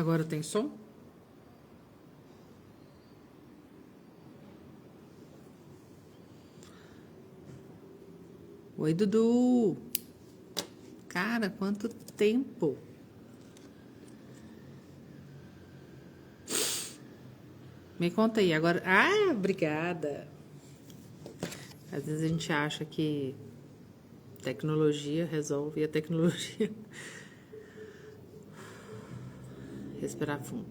Agora tem som? Oi, Dudu! Cara, quanto tempo! Me conta aí agora. Ah, obrigada! Às vezes a gente acha que tecnologia resolve e a tecnologia. Respirar fundo.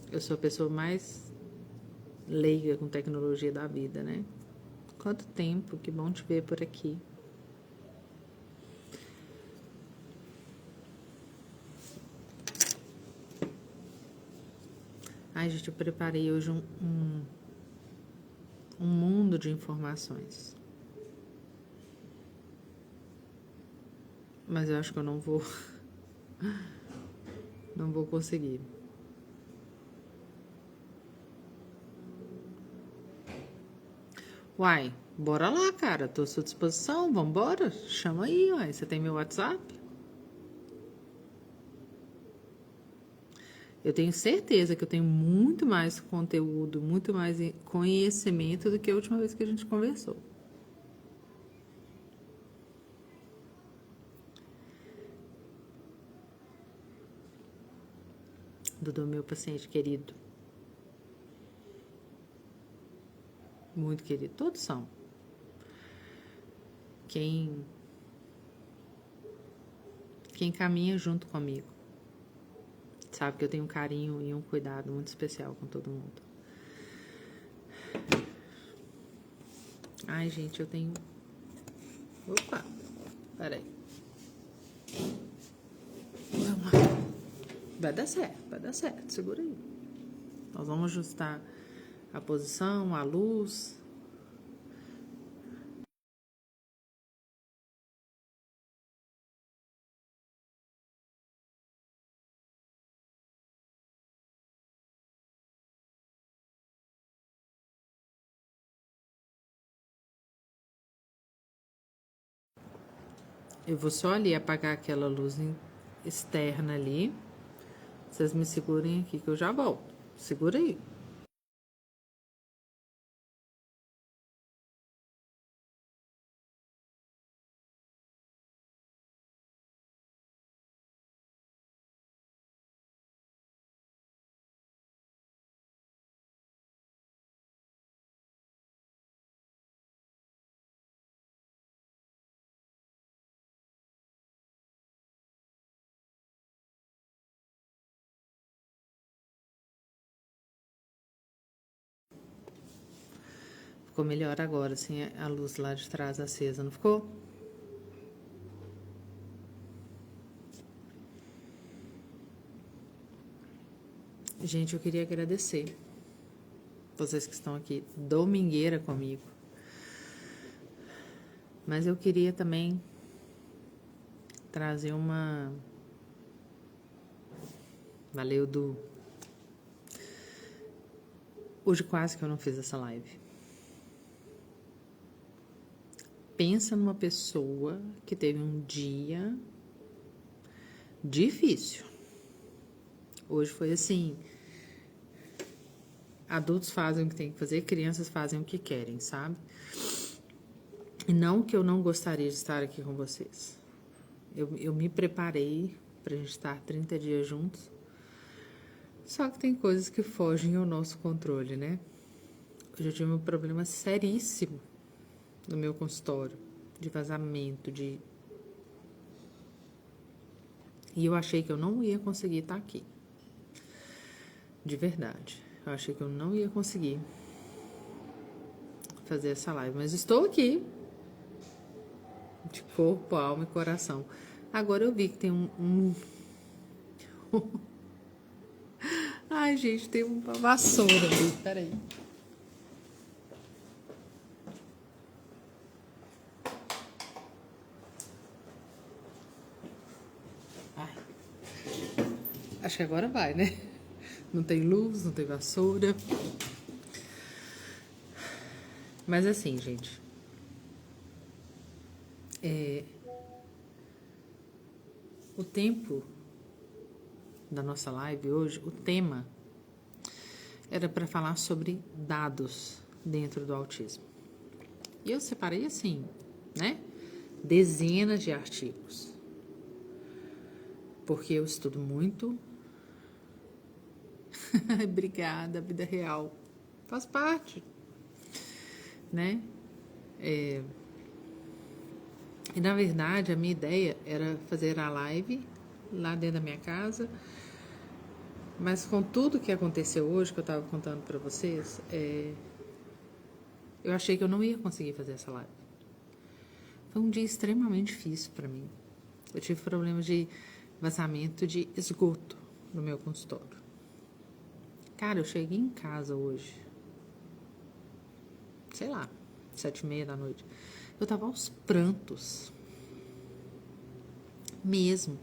Eu sou a pessoa mais leiga com tecnologia da vida, né? Quanto tempo, que bom te ver por aqui. Ai, gente, eu preparei hoje um mundo de informações. Mas eu acho que eu não vou conseguir. Uai, bora lá, cara. Tô à sua disposição. Vambora? Chama aí, uai. Você tem meu WhatsApp? Eu tenho certeza que eu tenho muito mais conteúdo, muito mais conhecimento do que a última vez que a gente conversou. Dudu, meu paciente querido. Muito querido. Todos são. Quem caminha junto comigo sabe que eu tenho um carinho e um cuidado muito especial com todo mundo. Ai, gente, eu tenho... Opa! Peraí. Vamos lá. Vai dar certo. Segura aí. Nós vamos ajustar a posição, a luz. Eu vou só ali apagar aquela luz externa ali. Vocês me segurem aqui que eu já volto. Segura aí. Ficou melhor agora, assim, a luz lá de trás acesa, não ficou? Gente, eu queria agradecer vocês que estão aqui domingueira comigo. Mas eu queria também trazer uma... Valeu, Du. Hoje quase que eu não fiz essa live. Pensa numa pessoa que teve um dia difícil. Hoje foi assim... Adultos fazem o que tem que fazer, crianças fazem o que querem, sabe? E não que eu não gostaria de estar aqui com vocês. Eu me preparei pra gente estar 30 dias juntos. Só que tem coisas que fogem ao nosso controle, né? Hoje eu tive um problema seríssimo no meu consultório, de vazamento, E eu achei que eu não ia conseguir estar aqui. De verdade. Eu achei que eu não ia conseguir fazer essa live. Mas estou aqui. De corpo, alma e coração. Agora eu vi que tem Ai, gente, tem uma vassoura ali. Peraí. Ai. Acho que agora vai, né? Não tem luz, não tem vassoura. Mas assim, gente. O tempo da nossa live hoje, o tema era para falar sobre dados dentro do autismo. E eu separei assim, né? Dezenas de artigos. Porque eu estudo muito. Obrigada, vida real. Faz parte, né? E na verdade a minha ideia era fazer a live lá dentro da minha casa, mas com tudo que aconteceu hoje, que eu estava contando para vocês, eu achei que eu não ia conseguir fazer essa live. Foi um dia extremamente difícil para mim. Eu tive problemas de vazamento de esgoto no meu consultório. Cara, eu cheguei em casa hoje, sei lá, 7h30 da noite. Eu tava aos prantos. Mesmo.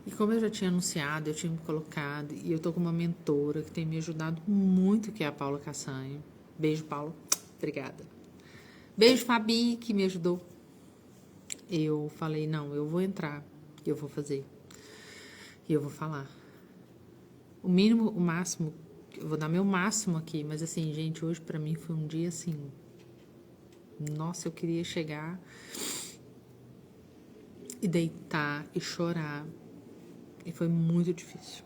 E como eu já tinha anunciado, eu tinha me colocado, e eu tô com uma mentora que tem me ajudado muito, que é a Paula Cassanho. Beijo, Paula. Obrigada. Beijo, Fabi, que me ajudou. Eu falei, não, eu vou entrar, eu vou fazer. E eu vou falar. O mínimo, o máximo, eu vou dar meu máximo aqui, mas assim, gente, hoje pra mim foi um dia assim, nossa, eu queria chegar e deitar e chorar. E foi muito difícil.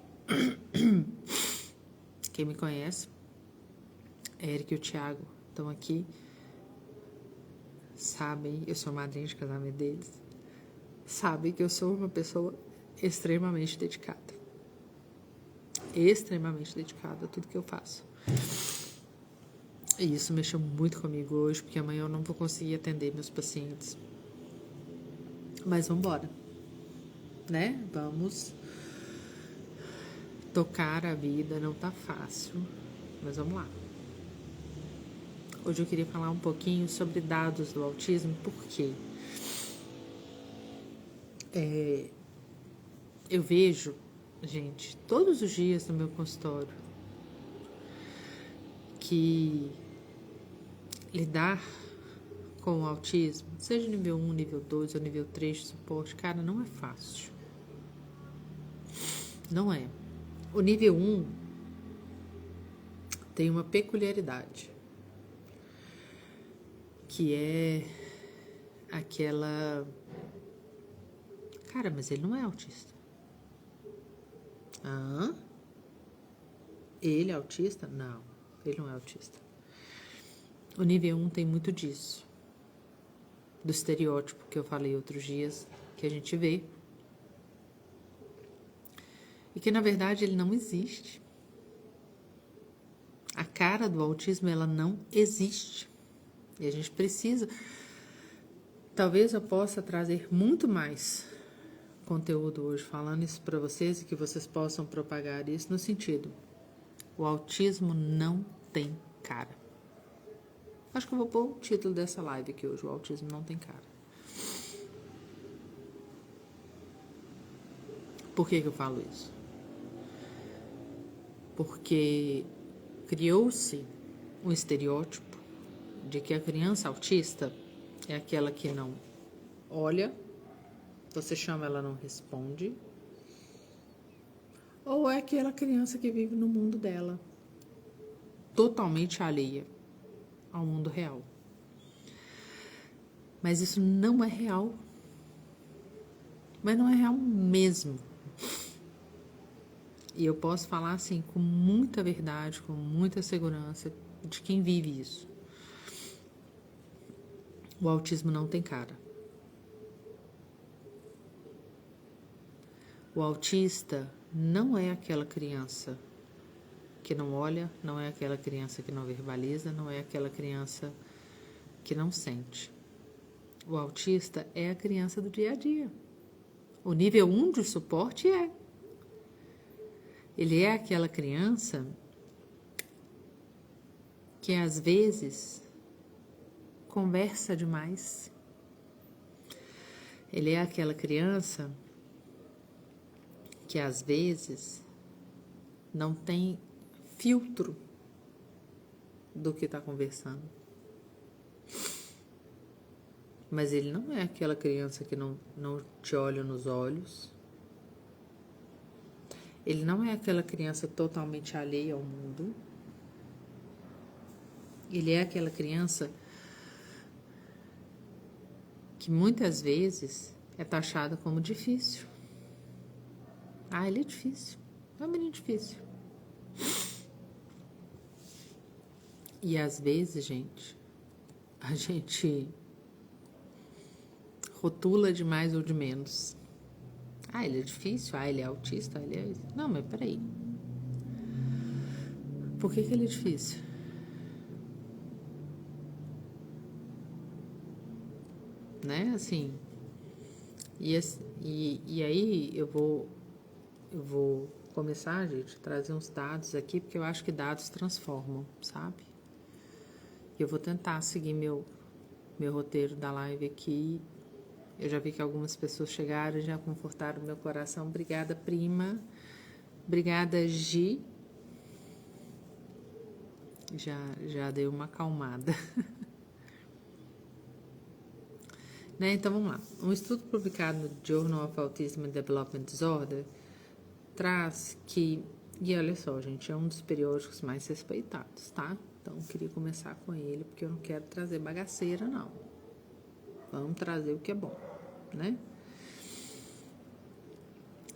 Quem me conhece, Eric e o Thiago estão aqui, sabem, eu sou madrinha de casamento deles, sabem que eu sou uma pessoa extremamente dedicada. Extremamente dedicada a tudo que eu faço. E isso mexeu muito comigo hoje, porque amanhã eu não vou conseguir atender meus pacientes. Mas vamos embora, né? Vamos tocar a vida, não tá fácil, mas vamos lá. Hoje eu queria falar um pouquinho sobre dados do autismo, porque eu vejo, gente, todos os dias no meu consultório, que lidar com o autismo, seja nível 1, nível 2 ou nível 3 de suporte, cara, não é fácil. Não é. O nível 1 tem uma peculiaridade, que é aquela... Cara, mas ele não é autista. Ah? Ele é autista? Não, ele não é autista. O nível 1 tem muito disso. Do estereótipo que eu falei outros dias, que a gente vê. E que, na verdade, ele não existe. A cara do autismo, ela não existe. E a gente precisa... Talvez eu possa trazer muito mais conteúdo hoje falando isso para vocês e que vocês possam propagar isso no sentido: o autismo não tem cara. Acho que eu vou pôr o título dessa live aqui hoje: o autismo não tem cara. Por que eu falo isso? Porque criou-se um estereótipo de que a criança autista é aquela que não olha, você chama, ela não responde, ou é aquela criança que vive no mundo dela, totalmente alheia ao mundo real. Mas isso não é real. Mas não é real mesmo. E eu posso falar assim com muita verdade, com muita segurança de quem vive isso. O autismo não tem cara. O autista não é aquela criança que não olha, não é aquela criança que não verbaliza, não é aquela criança que não sente. O autista é a criança do dia a dia. O nível 1 de suporte é. Ele é aquela criança que às vezes conversa demais. Ele é aquela criança que às vezes não tem filtro do que está conversando. Mas ele não é aquela criança que não te olha nos olhos. Ele não é aquela criança totalmente alheia ao mundo. Ele é aquela criança que muitas vezes é taxada como difícil. Ah, ele é difícil. É um menino difícil. E às vezes, gente, a gente rotula de mais ou de menos. Ah, ele é difícil. Ah, ele é autista. Ah, ele é... Não, mas peraí. Por que ele é difícil? Né? Assim. E aí eu vou começar, gente, a trazer uns dados aqui, porque eu acho que dados transformam, sabe? Eu vou tentar seguir meu roteiro da live aqui. Eu já vi que algumas pessoas chegaram e já confortaram meu coração. Obrigada, prima. Obrigada, Gi. Já deu uma acalmada. Né? Então, vamos lá. Um estudo publicado no Journal of Autism and Development Disorder traz que... E olha só, gente, é um dos periódicos mais respeitados, tá? Então, eu queria começar com ele, porque eu não quero trazer bagaceira, não. Vamos trazer o que é bom, né?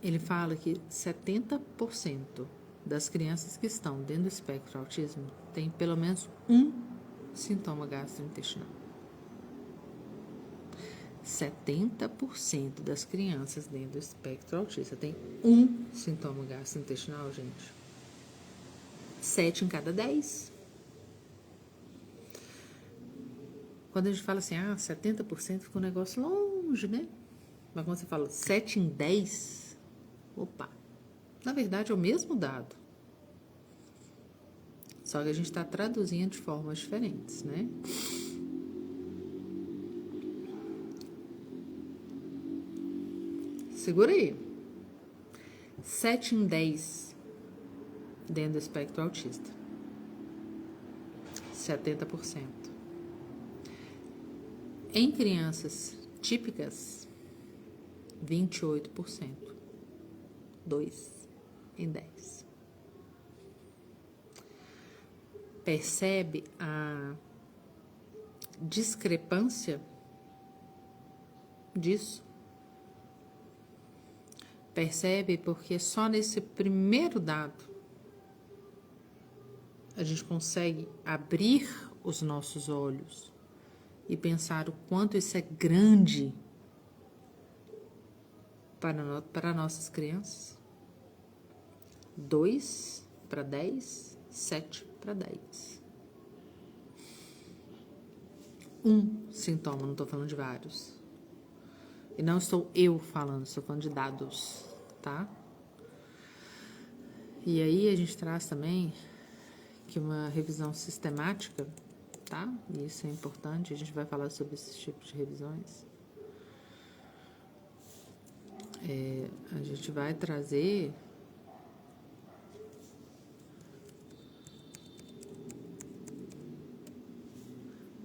Ele fala que 70% das crianças que estão dentro do espectro do autismo têm pelo menos um sintoma gastrointestinal. 70% das crianças dentro do espectro autista tem um sintoma gastrointestinal, gente. 7 em cada 10. Quando a gente fala assim, 70% fica um negócio longe, né? Mas quando você fala 7 em 10, opa, na verdade é o mesmo dado. Só que a gente está traduzindo de formas diferentes, né? Segura aí. 7 em 10 dentro do espectro autista. 70%. Em crianças típicas, 28%. 2 em 10. Percebe a discrepância disso? Percebe porque só nesse primeiro dado a gente consegue abrir os nossos olhos e pensar o quanto isso é grande para nossas crianças. 2 para 10, 7 para 10. Um sintoma, não estou falando de vários. E não estou eu falando, estou falando de dados, tá? E aí a gente traz também que uma revisão sistemática, tá? E isso é importante, a gente vai falar sobre esses tipos de revisões. A gente vai trazer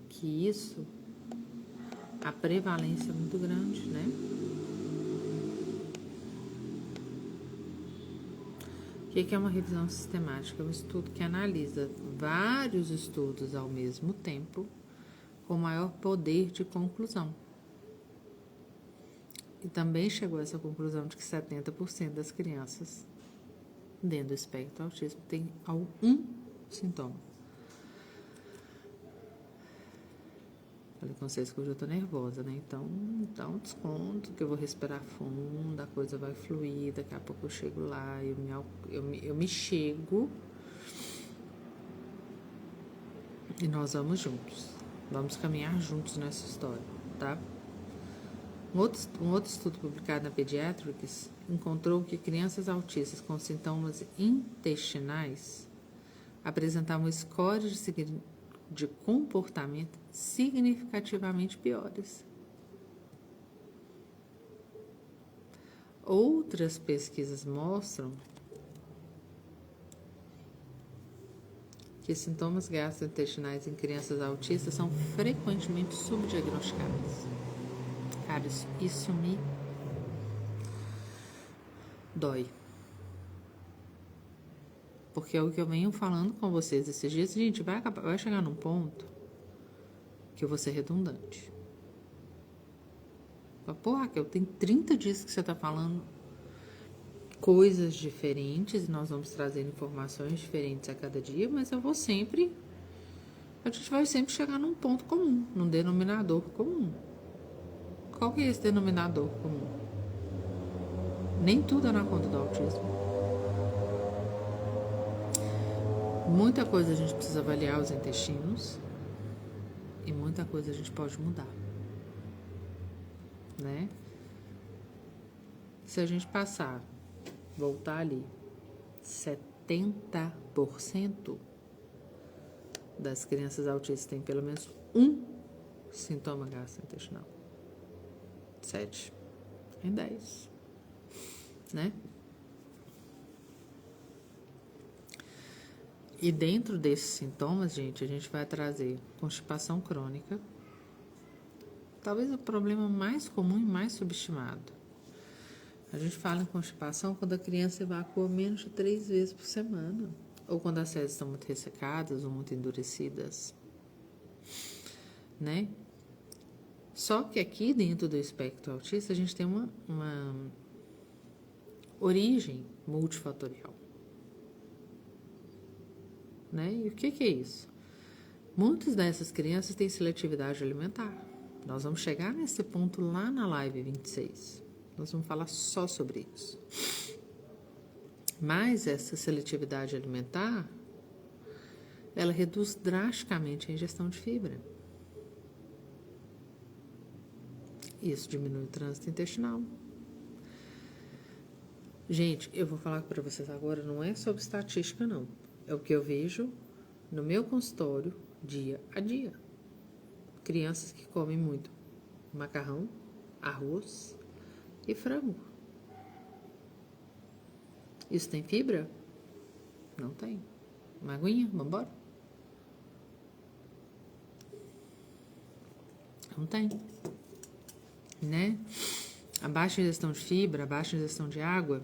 que isso, a prevalência é muito grande, né? O que é uma revisão sistemática? É um estudo que analisa vários estudos ao mesmo tempo, com maior poder de conclusão. E também chegou a essa conclusão de que 70% das crianças dentro do espectro do autismo tem algum sintoma. Falei com vocês que hoje eu tô nervosa, né? Então, dá um desconto, que eu vou respirar fundo, a coisa vai fluir, daqui a pouco eu chego lá, eu me chego e nós vamos juntos. Vamos caminhar juntos nessa história, tá? Um outro estudo publicado na Pediatrics encontrou que crianças autistas com sintomas intestinais apresentavam scores de comportamento significativamente piores. Outras pesquisas mostram que sintomas gastrointestinais em crianças autistas são frequentemente subdiagnosticados. Cara, isso me dói. Porque é o que eu venho falando com vocês esses dias. Gente, vai chegar num ponto que eu vou ser redundante. Pô, Raquel, tem 30 dias que você tá falando coisas diferentes. E nós vamos trazer informações diferentes a cada dia. Mas eu vou sempre... A gente vai sempre chegar num ponto comum. Num denominador comum. Qual que é esse denominador comum? Nem tudo é na conta do autismo. Muita coisa a gente precisa avaliar os intestinos e muita coisa a gente pode mudar, né? Se a gente voltar ali, 70% das crianças autistas têm pelo menos um sintoma gastrointestinal. 7 em 10, né? E dentro desses sintomas, gente, a gente vai trazer constipação crônica. Talvez o problema mais comum e mais subestimado. A gente fala em constipação quando a criança evacua menos de 3 vezes por semana. Ou quando as fezes estão muito ressecadas ou muito endurecidas. Né? Só que aqui dentro do espectro autista a gente tem uma origem multifatorial. Né? E o que é isso? Muitas dessas crianças têm seletividade alimentar. Nós vamos chegar nesse ponto lá na live 26. Nós vamos falar só sobre isso. Mas essa seletividade alimentar, ela reduz drasticamente a ingestão de fibra. Isso diminui o trânsito intestinal. Gente, eu vou falar para vocês agora, não é sobre estatística, não. É o que eu vejo no meu consultório dia a dia. Crianças que comem muito macarrão, arroz e frango. Isso tem fibra? Não tem. Uma aguinha, vambora? Não tem. Né? A baixa ingestão de fibra, a baixa ingestão de água,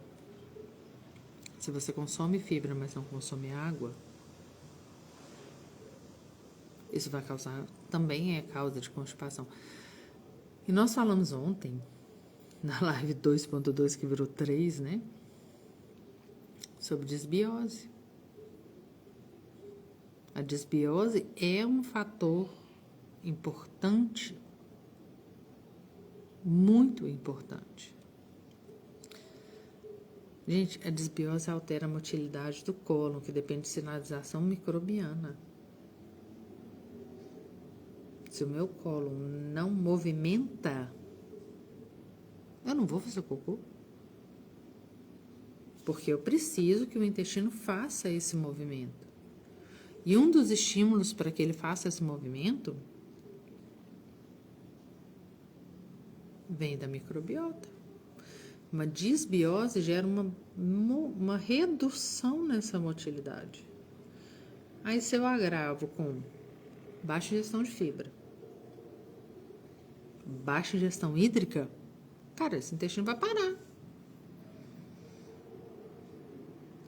se você consome fibra, mas não consome água, isso vai causar, também é causa de constipação. E nós falamos ontem, na live 2.2, que virou 3, né? Sobre desbiose. A desbiose é um fator importante, muito importante. Gente, a desbiose altera a motilidade do cólon, que depende de sinalização microbiana. Se o meu cólon não movimenta, eu não vou fazer cocô. Porque eu preciso que o intestino faça esse movimento. E um dos estímulos para que ele faça esse movimento vem da microbiota. Uma desbiose gera uma redução nessa motilidade. Aí, se eu agravo com baixa ingestão de fibra, baixa ingestão hídrica, cara, esse intestino vai parar.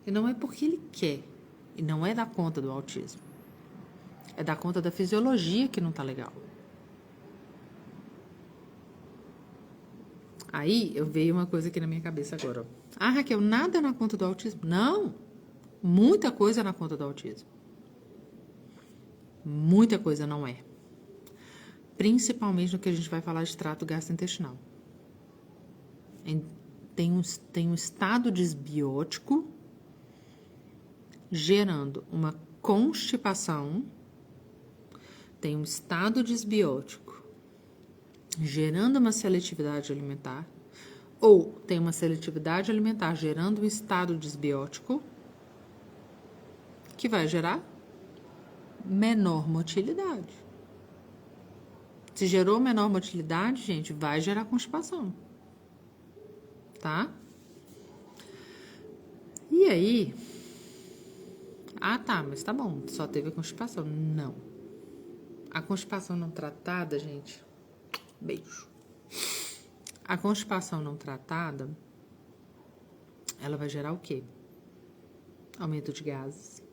E não é porque ele quer. E não é da conta do autismo. É da conta da fisiologia que não tá legal. Aí, eu veio uma coisa aqui na minha cabeça agora. Ah, Raquel, nada na conta do autismo. Não. Muita coisa na conta do autismo. Muita coisa não é. Principalmente no que a gente vai falar de trato gastrointestinal. Tem um estado desbiótico gerando uma constipação, tem um estado desbiótico gerando uma seletividade alimentar, ou tem uma seletividade alimentar gerando um estado desbiótico que vai gerar menor motilidade. Se gerou menor motilidade, gente, vai gerar constipação. Tá? E aí... Ah, tá, mas tá bom, só teve a constipação. Não. A constipação não tratada, gente, beijo. A constipação não tratada, ela vai gerar o quê? aumento de gases,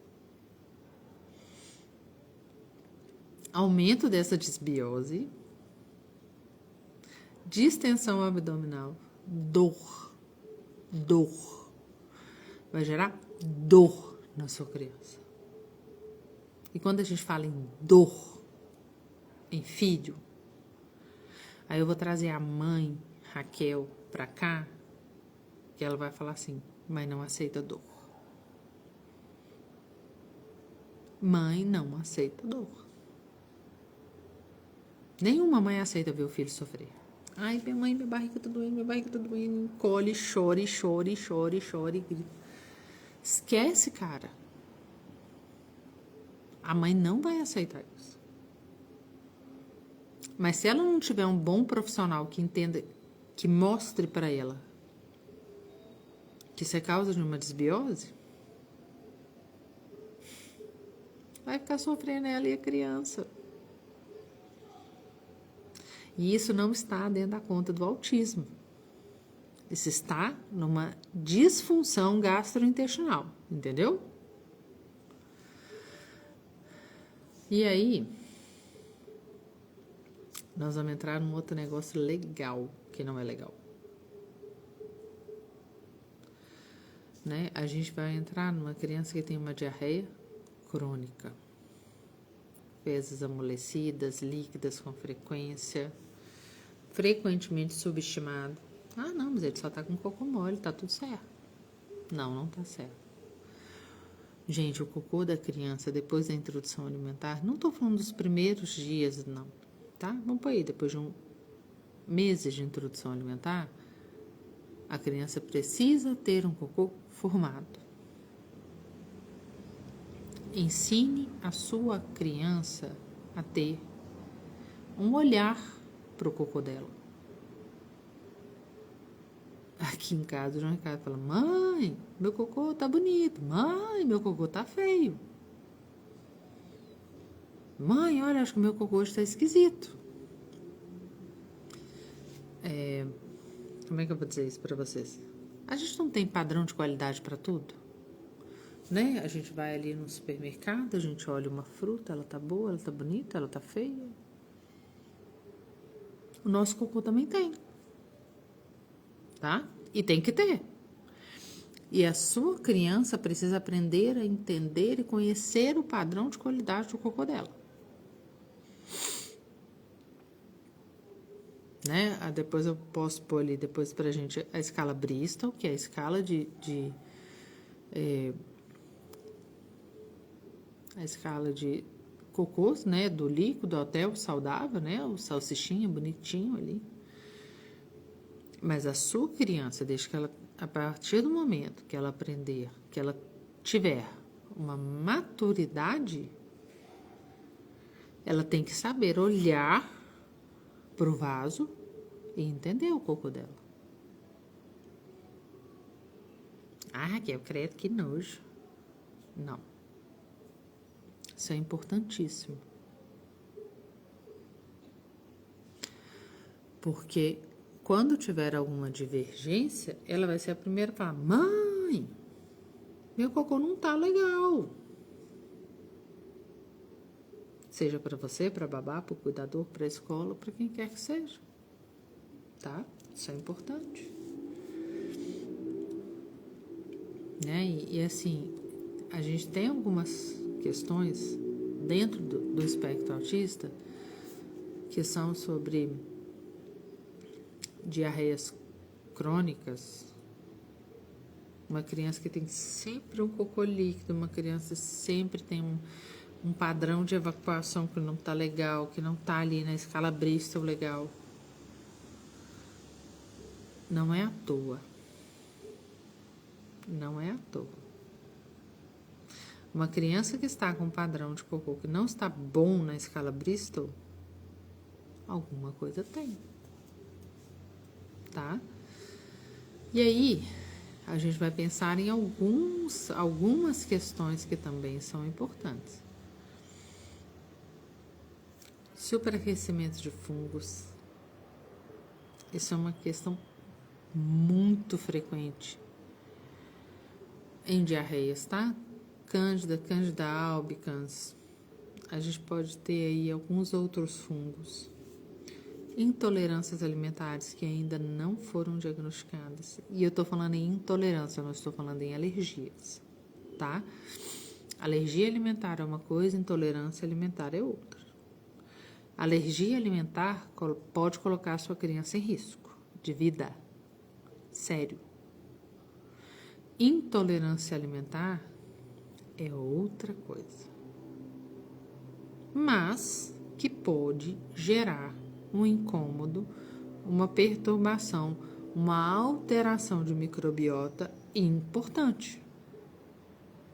aumento dessa disbiose, distensão abdominal, dor. Vai gerar dor na sua criança. E quando a gente fala em dor, em filho, aí eu vou trazer a mãe, Raquel, pra cá, que ela vai falar assim, mas não aceita dor. Mãe não aceita dor. Nenhuma mãe aceita ver o filho sofrer. Ai, minha barriga tá doendo, encolhe, chore. Esquece, cara. A mãe não vai aceitar isso. Mas se ela não tiver um bom profissional que entenda, que mostre para ela que isso é causa de uma desbiose, vai ficar sofrendo ela e a criança. E isso não está dentro da conta do autismo. Isso está numa disfunção gastrointestinal, entendeu? E aí, nós vamos entrar num outro negócio legal, que não é legal. Né? A gente vai entrar numa criança que tem uma diarreia crônica. Fezes amolecidas, líquidas com frequência, frequentemente subestimado. Ah, não, mas ele só tá com cocô mole, tá tudo certo. Não tá certo. Gente, o cocô da criança depois da introdução alimentar, não tô falando dos primeiros dias, não, tá? Vamos por aí, depois de meses de introdução alimentar, a criança precisa ter um cocô formado. Ensine a sua criança a ter um olhar para o cocô dela. Aqui em casa, o João Ricardo fala, mãe, meu cocô tá bonito. Mãe, meu cocô tá feio. Mãe, olha, acho que o meu cocô hoje tá esquisito. Como é que eu vou dizer isso para vocês? A gente não tem padrão de qualidade para tudo, né? A gente vai ali no supermercado, a gente olha uma fruta, ela tá boa, ela tá bonita, ela tá feia. O nosso cocô também tem, tá? E tem que ter. E a sua criança precisa aprender a entender e conhecer o padrão de qualidade do cocô dela. Né? Depois eu posso pôr ali depois pra gente a escala Bristol, que é a escala a escala de cocôs, né? Do líquido até o saudável, né? O salsichinha bonitinho ali. Mas a sua criança, desde que ela, a partir do momento que ela aprender, que ela tiver uma maturidade, ela tem que saber olhar pro vaso e entender o cocô dela. Ah, que eu creio que nojo. Não. Isso é importantíssimo. Porque quando tiver alguma divergência, ela vai ser a primeira a falar, mãe, meu cocô não tá legal. Seja para você, para babá, para o cuidador, para a escola, para quem quer que seja. Tá? Isso é importante. Né? E assim, a gente tem algumas questões dentro do espectro autista que são sobre diarreias crônicas. Uma criança que tem sempre um cocô líquido, uma criança sempre tem um padrão de evacuação que não está legal, que não está ali na escala Bristol legal. Não é à toa. Não é à toa. Uma criança que está com um padrão de cocô que não está bom na escala Bristol, alguma coisa tem. Tá? E aí, a gente vai pensar em algumas questões que também são importantes. Superaquecimento de fungos. Isso é uma questão muito frequente em diarreias, tá? Candida albicans. A gente pode ter aí alguns outros fungos. Intolerâncias alimentares que ainda não foram diagnosticadas. E eu tô falando em intolerância, eu não estou falando em alergias, tá? Alergia alimentar é uma coisa, intolerância alimentar é outra. Alergia alimentar pode colocar a sua criança em risco de vida. Sério. Intolerância alimentar é outra coisa. Mas que pode gerar um incômodo, uma perturbação, uma alteração de microbiota importante.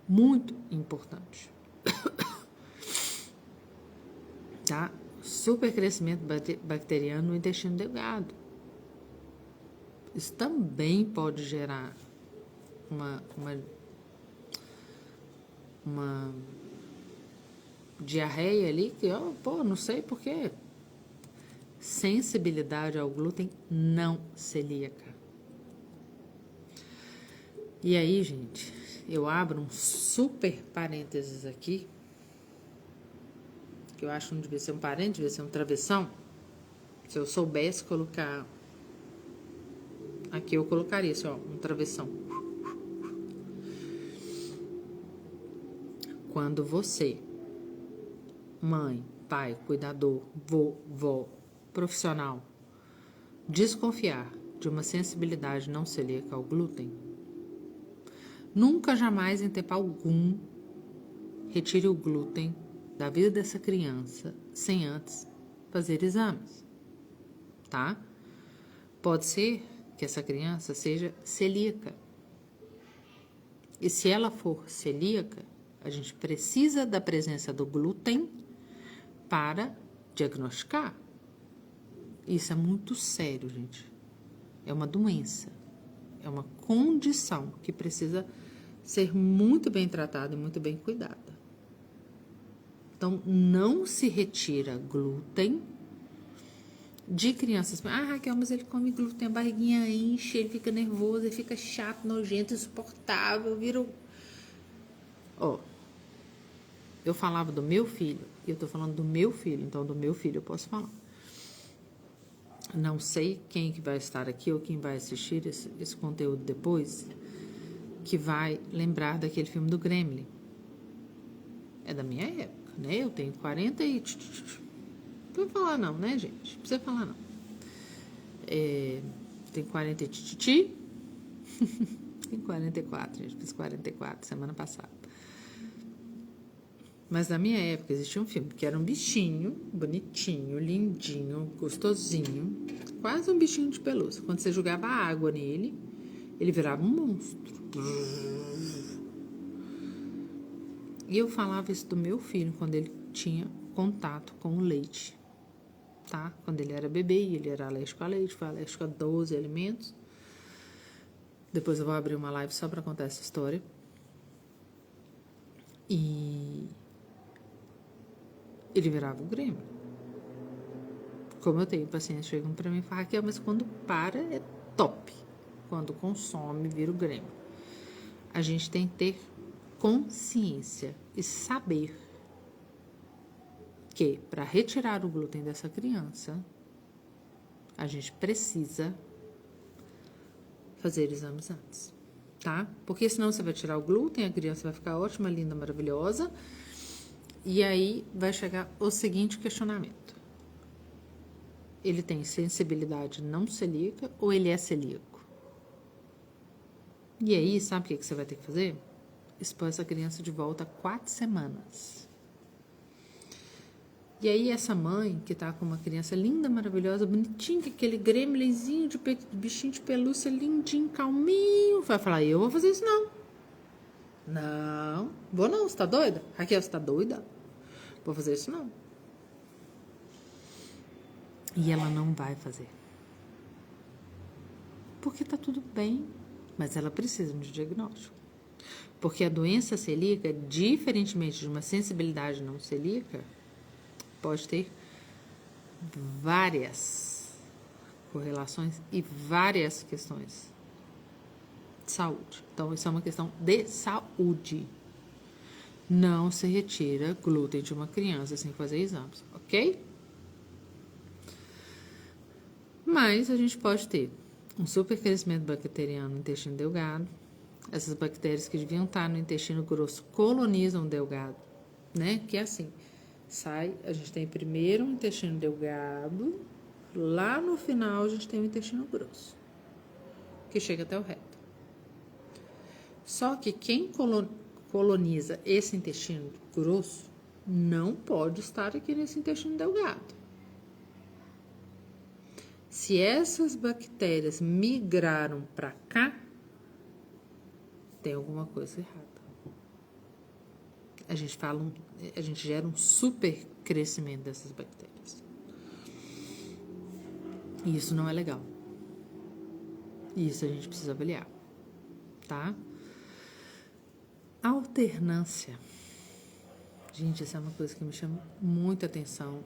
Muito importante. Tá? Supercrescimento bacteriano no intestino delgado. Isso também pode gerar uma diarreia ali que, não sei por quê. Sensibilidade ao glúten não celíaca. E aí, gente, eu abro um super parênteses aqui, que eu acho que não devia ser um parênteses, devia ser um travessão. Se eu soubesse colocar aqui, eu colocaria assim, um travessão. Quando você, mãe, pai, cuidador, vó, profissional, desconfiar de uma sensibilidade não celíaca ao glúten, nunca jamais, em tempo algum, retire o glúten da vida dessa criança sem antes fazer exames, tá? Pode ser que essa criança seja celíaca. E se ela for celíaca, a gente precisa da presença do glúten para diagnosticar. Isso é muito sério, gente. É uma doença. É uma condição que precisa ser muito bem tratada e muito bem cuidada. Então, não se retira glúten de crianças. Raquel, mas ele come glúten, a barriguinha enche, ele fica nervoso, ele fica chato, nojento, insuportável, vira... eu falava do meu filho, e eu tô falando do meu filho, então do meu filho eu posso falar. Não sei quem que vai estar aqui ou quem vai assistir esse conteúdo depois, que vai lembrar daquele filme do Gremlin. É da minha época, né? Eu tenho 40 e... Não precisa falar não, né, gente? Não precisa falar não. Tem 40 e tititi. Tem 44, gente. Fiz 44 semana passada. Mas na minha época existia um filme que era um bichinho bonitinho, lindinho, gostosinho. Quase um bichinho de pelúcia. Quando você jogava água nele, ele virava um monstro. E eu falava isso do meu filho quando ele tinha contato com o leite. Tá? Quando ele era bebê e ele era alérgico a leite, foi alérgico a 12 alimentos. Depois eu vou abrir uma live só para contar essa história. E ele virava o Grêmio. Como eu tenho pacientes chegam para mim e falam, Raquel, mas quando para é top. Quando consome, vira o Grêmio. A gente tem que ter consciência e saber que para retirar o glúten dessa criança, a gente precisa fazer exames antes, tá? Porque senão você vai tirar o glúten, a criança vai ficar ótima, linda, maravilhosa, e aí vai chegar o seguinte questionamento. Ele tem sensibilidade não celíaca ou ele é celíaco? E aí, sabe o que você vai ter que fazer? Expor essa criança de volta 4 semanas. E aí essa mãe que tá com uma criança linda, maravilhosa, bonitinha, com aquele gremlinzinho de bichinho de pelúcia, lindinho, calminho, vai falar, eu vou fazer isso não. Não, vou não, você tá doida? Raquel, você tá doida? Vou fazer isso não. E ela não vai fazer. Porque tá tudo bem, mas ela precisa de diagnóstico. Porque a doença celíaca, diferentemente de uma sensibilidade não celíaca, pode ter várias correlações e várias questões. saúde. Então, isso é uma questão de saúde. Não se retira glúten de uma criança sem fazer exames, ok? Mas a gente pode ter um supercrescimento bacteriano no intestino delgado. Essas bactérias que deviam estar no intestino grosso colonizam o delgado, né? Que é assim, a gente tem primeiro o intestino delgado, lá no final a gente tem o intestino grosso, que chega até o reto. Só que quem coloniza esse intestino grosso não pode estar aqui nesse intestino delgado. Se essas bactérias migraram para cá, tem alguma coisa errada. A gente gera um super crescimento dessas bactérias. E isso não é legal. Isso a gente precisa avaliar, tá? Alternância. Gente, essa é uma coisa que me chama muita atenção.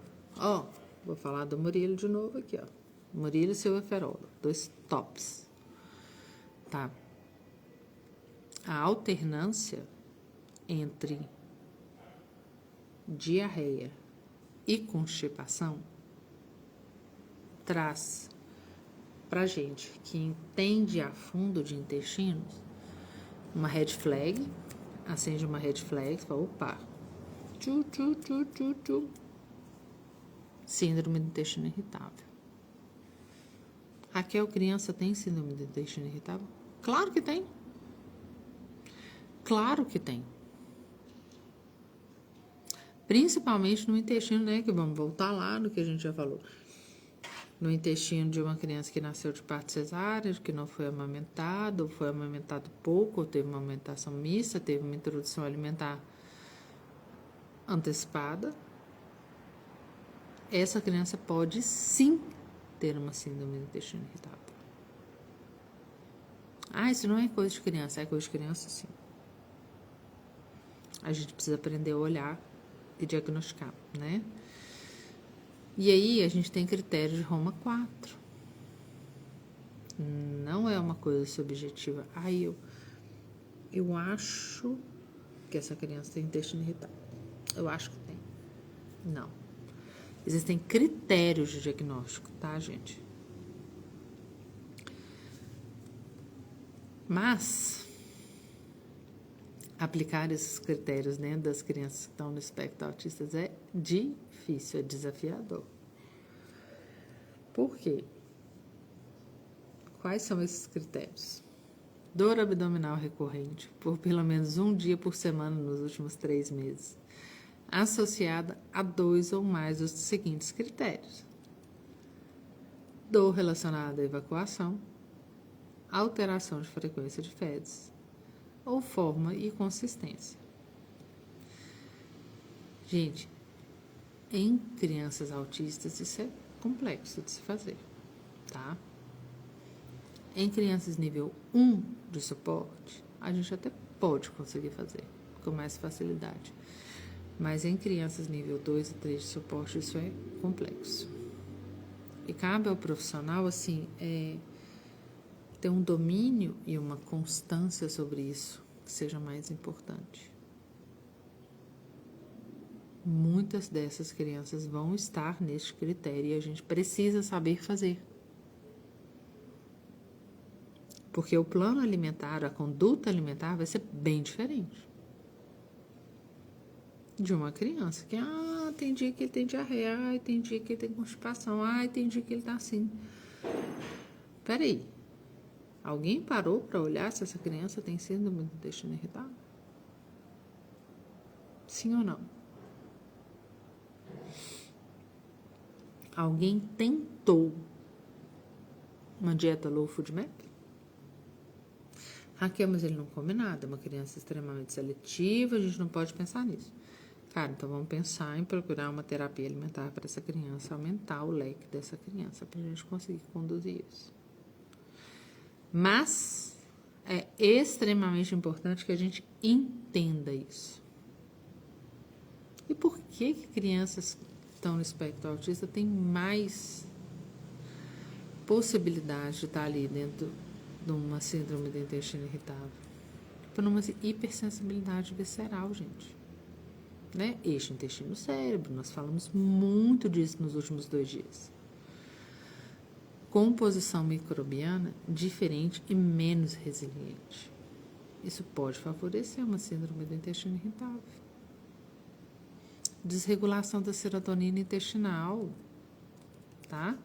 Vou falar do Murilo de novo aqui, ó. Murilo e Silvia Ferola, 2 tops. Tá? A alternância entre diarreia e constipação traz pra gente que entende a fundo de intestinos uma red flag, acende uma red flag, fala, opa, síndrome do intestino irritável. Raquel, criança tem síndrome do intestino irritável? Claro que tem. Claro que tem. Principalmente no intestino, né? Que vamos voltar lá no que a gente já falou. No intestino de uma criança que nasceu de parto cesárea, que não foi amamentado, ou foi amamentado pouco, ou teve uma amamentação mista, teve uma introdução alimentar antecipada. Essa criança pode sim ter uma síndrome do intestino irritável. Isso não é coisa de criança. É coisa de criança, sim. A gente precisa aprender a olhar e diagnosticar, né? E aí a gente tem critério de Roma 4. Não é uma coisa subjetiva. Eu acho que essa criança tem intestino irritável. Eu acho que tem. Não. Existem critérios de diagnóstico, tá, gente? Mas aplicar esses critérios dentro das crianças que estão no espectro autista é difícil, é desafiador. Por quê? Quais são esses critérios? Dor abdominal recorrente por pelo menos 1 dia por semana nos últimos 3 meses, associada a 2 ou mais dos seguintes critérios: dor relacionada à evacuação, alteração de frequência de fezes, ou forma e consistência. Gente, em crianças autistas isso é complexo de se fazer, tá? Em crianças nível 1 de suporte, a gente até pode conseguir fazer com mais facilidade. Mas em crianças nível 2 e 3 de suporte, isso é complexo. E cabe ao profissional, assim, ter um domínio e uma constância sobre isso que seja mais importante. Muitas dessas crianças vão estar neste critério e a gente precisa saber fazer. Porque o plano alimentar, a conduta alimentar vai ser bem diferente de uma criança que, tem dia que ele tem diarreia, tem dia que ele tem constipação, tem dia que ele tá assim. Peraí, alguém parou para olhar se essa criança tem síndrome do intestino irritável? Sim ou não? Alguém tentou uma dieta low food map? Raquel, mas ele não come nada, é uma criança extremamente seletiva, a gente não pode pensar nisso. Cara, então vamos pensar em procurar uma terapia alimentar para essa criança, aumentar o leque dessa criança para a gente conseguir conduzir isso. Mas é extremamente importante que a gente entenda isso. E por que crianças que estão no espectro autista têm mais possibilidade de estar ali dentro de uma síndrome do intestino irritável? Por uma hipersensibilidade visceral, gente. Né? Eixo intestino-cérebro, nós falamos muito disso nos últimos 2 dias. Composição microbiana diferente e menos resiliente. Isso pode favorecer uma síndrome do intestino irritável. Desregulação da serotonina intestinal, tá?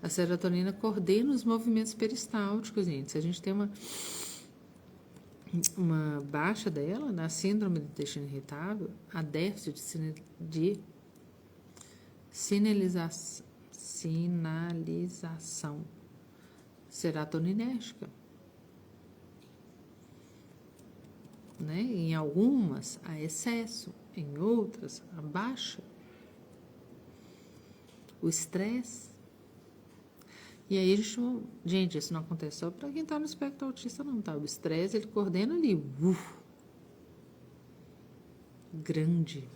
A serotonina coordena os movimentos peristálticos, gente. Se a gente tem uma baixa dela, na síndrome do intestino irritável, há déficit de sinalização serotoninérgica. Né? Em algumas, há excesso, em outras, há baixa. O estresse. E aí, gente, isso não acontece só para quem está no espectro autista, não, tá? O estresse, ele coordena ali, grande.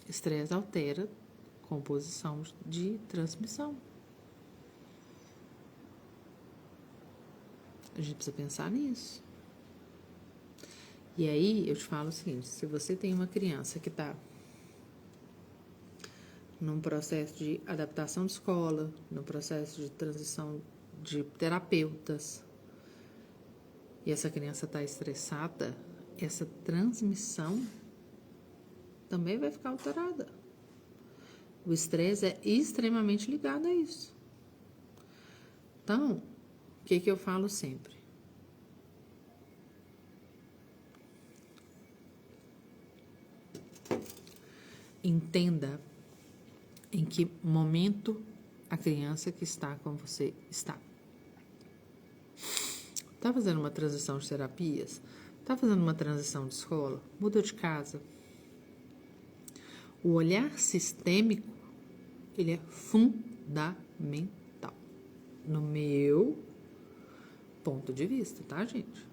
Estresse altera a composição de transmissão. A gente precisa pensar nisso. E aí, eu te falo o seguinte, se você tem uma criança que está num processo de adaptação de escola, no processo de transição de terapeutas, e essa criança está estressada, essa transmissão também vai ficar alterada. O estresse é extremamente ligado a isso. Então, o que eu falo sempre? Entenda em que momento a criança que está com você está. Está fazendo uma transição de terapias? Está fazendo uma transição de escola? Mudou de casa? O olhar sistêmico, ele é fundamental. No meu ponto de vista, tá, gente?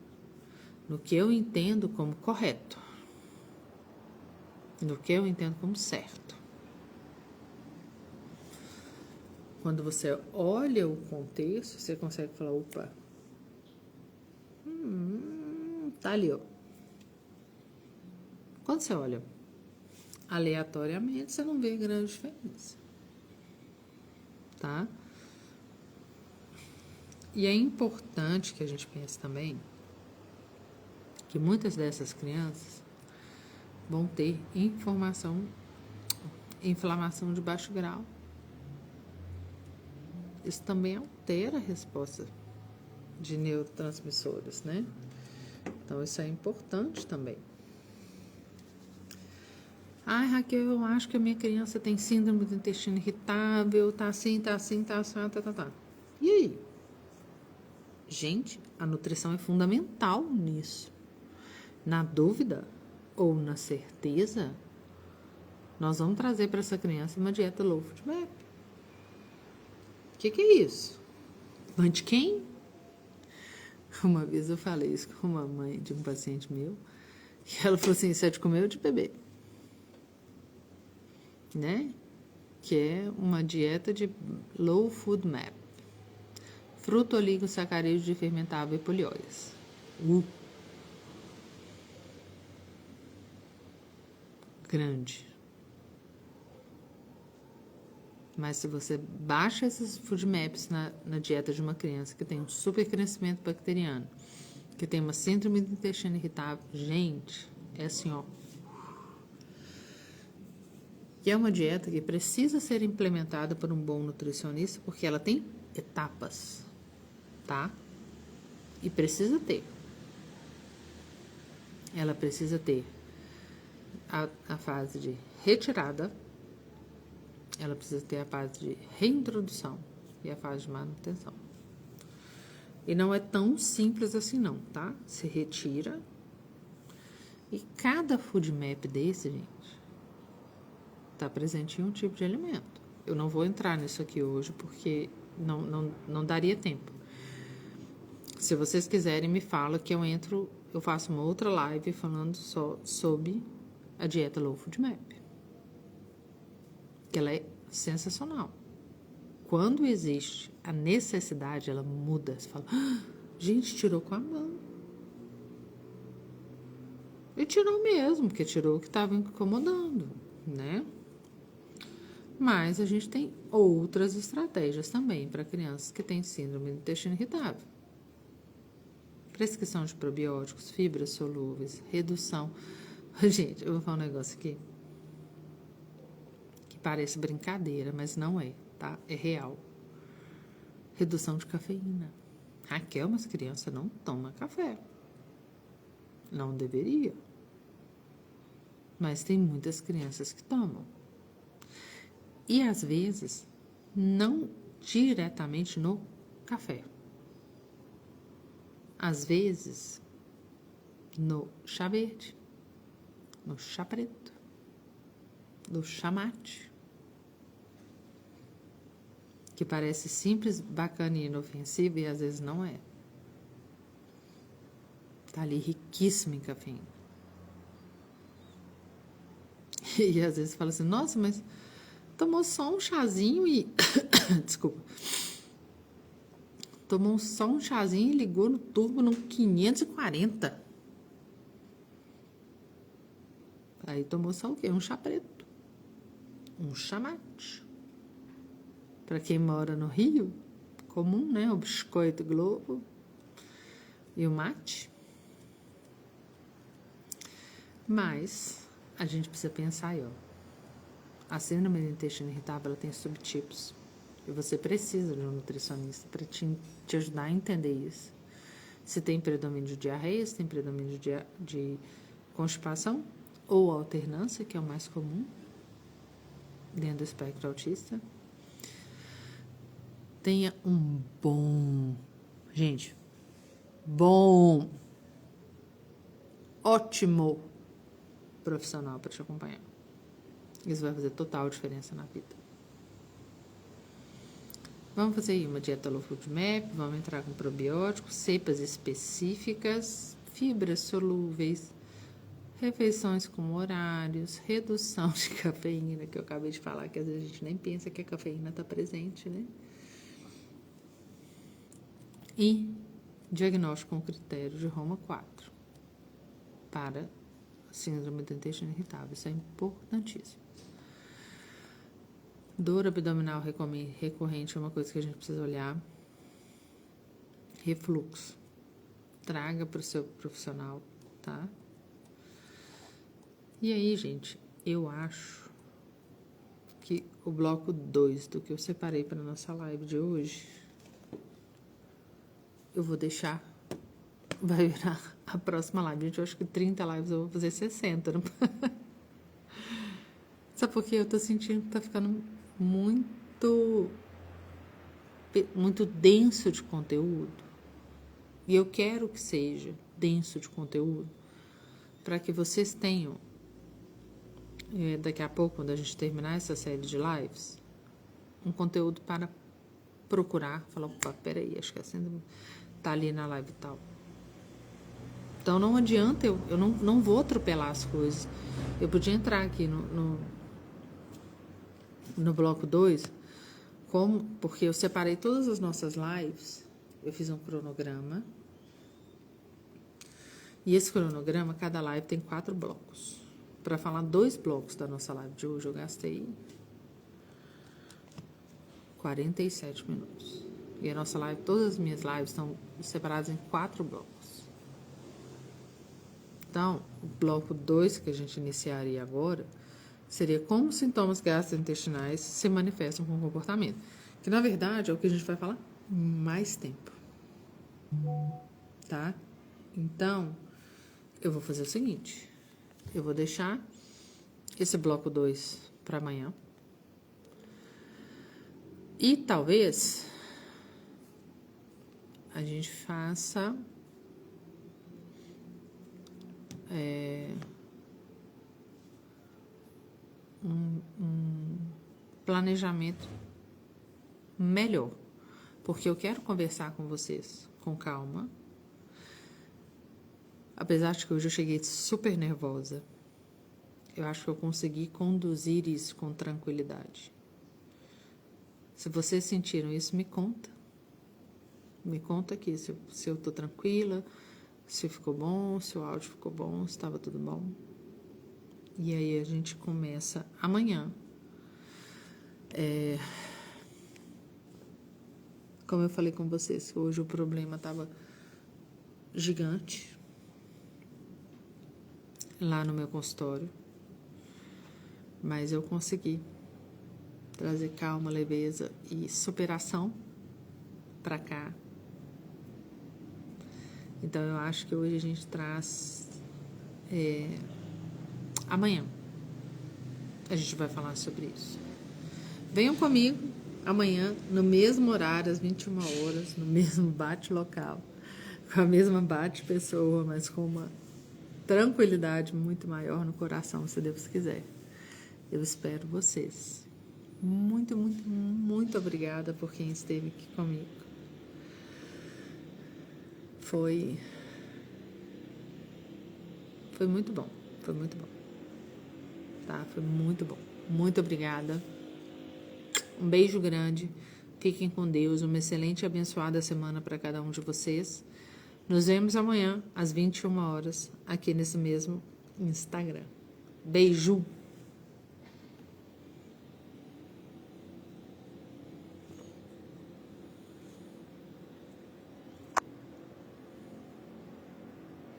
No que eu entendo como correto. No que eu entendo como certo. Quando você olha o contexto, você consegue falar, opa, tá ali, ó. Quando você olha aleatoriamente, você não vê grande diferença, tá? E é importante que a gente pense também que muitas dessas crianças vão ter inflamação de baixo grau. Isso também altera a resposta de neurotransmissores, né? Então, isso é importante também. Ai, Raquel, eu acho que a minha criança tem síndrome do intestino irritável, tá assim. E aí? Gente, a nutrição é fundamental nisso. Na dúvida ou na certeza, nós vamos trazer para essa criança uma dieta low FODMAP. O que é isso? Mãe de quem? Uma vez eu falei isso com uma mãe de um paciente meu, e ela falou assim, isso é de comer ou de beber? Né? Que é uma dieta de low FODMAP. Fruto, oligosacarídeos de fermentável e polióis. Grande. Mas se você baixa esses FODMAPs na dieta de uma criança que tem um super crescimento bacteriano, que tem uma síndrome do intestino irritável, gente, é assim, ó. E é uma dieta que precisa ser implementada por um bom nutricionista, porque ela tem etapas, tá? E precisa ter. Ela precisa ter a fase de retirada, ela precisa ter a fase de reintrodução e a fase de manutenção. E não é tão simples assim não, tá? Se retira. E cada FODMAP desse, gente, está presente em um tipo de alimento. Eu não vou entrar nisso aqui hoje, porque não daria tempo. Se vocês quiserem, me fala que eu faço uma outra live falando só sobre a dieta low FODMAP. Que ela é sensacional. quando existe a necessidade, ela muda. Você fala, gente, tirou com a mão. E tirou mesmo, porque tirou o que estava incomodando, né? Mas a gente tem outras estratégias também para crianças que têm síndrome do intestino irritável. Prescrição de probióticos, fibras solúveis, redução. Gente, eu vou falar um negócio aqui que parece brincadeira, mas não é, tá? É real. Redução de cafeína. Raquel, mas criança não toma café. Não deveria. Mas tem muitas crianças que tomam. E às vezes, não diretamente no café. Às vezes, no chá verde, no chá preto, no chá mate, que parece simples, bacana e inofensivo e às vezes não é. Tá ali riquíssimo em cafeína. E às vezes fala assim, nossa, mas tomou só um chazinho e... Desculpa. Tomou só um chazinho e ligou no turbo no 540. Aí tomou só o quê? Um chá preto. Um chá mate. Para quem mora no Rio, comum, né? O biscoito Globo e o mate. Mas a gente precisa pensar aí, ó. A síndrome do intestino irritável, ela tem subtipos. E você precisa de um nutricionista para te ajudar a entender isso. Se tem predomínio de diarreia, se tem predomínio de constipação ou alternância, que é o mais comum dentro do espectro autista. Tenha um ótimo profissional para te acompanhar. Isso vai fazer total diferença na vida. Vamos fazer aí uma dieta low food map, vamos entrar com probióticos, cepas específicas, fibras solúveis, refeições com horários, redução de cafeína, que eu acabei de falar, que às vezes a gente nem pensa que a cafeína está presente, né? E diagnóstico com critério de Roma 4 para síndrome do intestino irritável. Isso é importantíssimo. Dor abdominal recorrente é uma coisa que a gente precisa olhar. Refluxo. Traga para o seu profissional, tá? E aí, gente, eu acho que o bloco 2 do que eu separei para a nossa live de hoje, eu vou deixar, vai virar a próxima live. Gente, eu acho que 30 lives eu vou fazer 60. Não? Sabe por quê? Eu tô sentindo que tá ficando muito denso de conteúdo. E eu quero que seja denso de conteúdo para que vocês tenham, daqui a pouco, quando a gente terminar essa série de lives, um conteúdo para procurar, falar, opa, peraí, acho que a síndrome tá ali na live e tal. Então não adianta, eu não vou atropelar as coisas. Eu podia entrar aqui no bloco 2, porque eu separei todas as nossas lives, eu fiz um cronograma. E esse cronograma, cada live tem 4 blocos. Para falar 2 blocos da nossa live de hoje, eu gastei 47 minutos. E a nossa live, todas as minhas lives estão separadas em 4 blocos. Então, o bloco 2 que a gente iniciaria agora seria como sintomas gastrointestinais se manifestam com o comportamento. Que, na verdade, é o que a gente vai falar mais tempo. Tá? Então, eu vou fazer o seguinte. Eu vou deixar esse bloco 2 para amanhã. E talvez a gente faça um planejamento melhor, porque eu quero conversar com vocês com calma, apesar de que hoje eu cheguei super nervosa. Eu acho que eu consegui conduzir isso com tranquilidade. Se vocês sentiram isso, me conta. Me conta aqui se eu tô tranquila, se ficou bom, se o áudio ficou bom, se estava tudo bom. E aí a gente começa amanhã. Como eu falei com vocês, hoje o problema estava gigante lá no meu consultório. Mas eu consegui trazer calma, leveza e superação para cá. Então eu acho que hoje a gente traz... amanhã a gente vai falar sobre isso. Venham comigo amanhã, no mesmo horário, às 21 horas, no mesmo bate-local, com a mesma bate-pessoa, mas com uma tranquilidade muito maior no coração, se Deus quiser. Eu espero vocês. Muito, muito, muito obrigada por quem esteve aqui comigo. Foi muito bom. Foi muito bom. Tá? Foi muito bom. Muito obrigada. Um beijo grande. Fiquem com Deus. Uma excelente e abençoada semana para cada um de vocês. Nos vemos amanhã, às 21 horas, aqui nesse mesmo Instagram. Beijo!